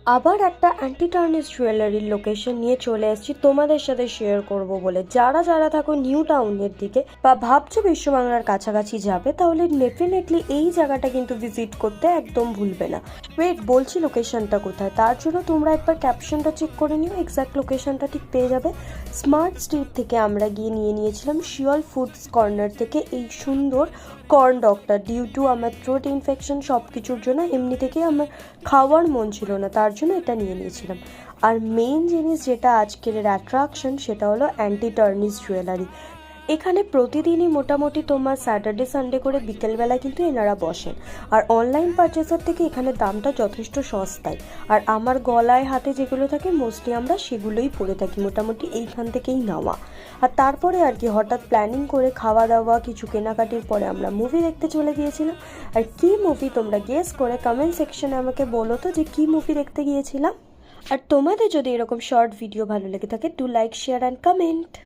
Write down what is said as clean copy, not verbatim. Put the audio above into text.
আবার একটা anti tarnish জুয়েলারির location নিয়ে চলে এসেছি তোমাদের সাথে শেয়ার করব বলে। যারা যারা থাকো নিউ টাউনের দিকে বা ভাবছো বিশ্ব বাংলার কাছাকাছি যাবে, তাহলে ডেফিনেটলি এই জায়গাটা কিন্তু ভিজিট করতে একদম ভুলবে না। ওয়েট, বলছি লোকেশনটা কোথায়। তার জন্য তোমরা একবার ক্যাপশনটা চেক করে নিও, এক্স্যাক্ট লোকেশনটা ঠিক পেয়ে যাবে। স্মার্ট স্ট্রিট থেকে আমরা গিয়ে নিয়েছিলাম শিওল ফুডস কর্নার থেকে এই সুন্দর কর্ন ডগটা। ডিউ টু আমার থ্রোট ইনফেকশন সব কিছুর জন্য এমনি থেকে আমার খাওয়ার মন ছিল না, তার জন্য এটা নিয়ে নিয়েছিলাম। আর মেইন জিনিস যেটা আজকের অ্যাট্রাকশন, সেটা হলো অ্যান্টি টার্নিশ জুয়েলারি। এখানে প্রতিদিনই মোটামুটি তোমার স্যাটারডে সানডে করে বিকেলবেলা কিন্তু এনারা বসেন। আর অনলাইন পারচেসের থেকে এখানে দামটা যথেষ্ট সস্তায়। আর আমার গলায় হাতে যেগুলো থাকে মোস্টলি আমরা সেগুলোই পরে থাকি, মোটামুটি এইখান থেকেই নেওয়া। আর তারপরে আর কি হঠাৎ প্ল্যানিং করে খাওয়া দাওয়া কিছু কেনাকাটির পরে আমরা মুভি দেখতে চলে গিয়েছিলাম। আর কি মুভি তোমরা গেস করে কমেন্ট সেকশনে আমাকে বলো তো যে কি মুভি দেখতে গিয়েছিলাম। আর তোমাদের যদি এরকম শর্ট ভিডিও ভালো লেগে থাকে, do like, share and comment.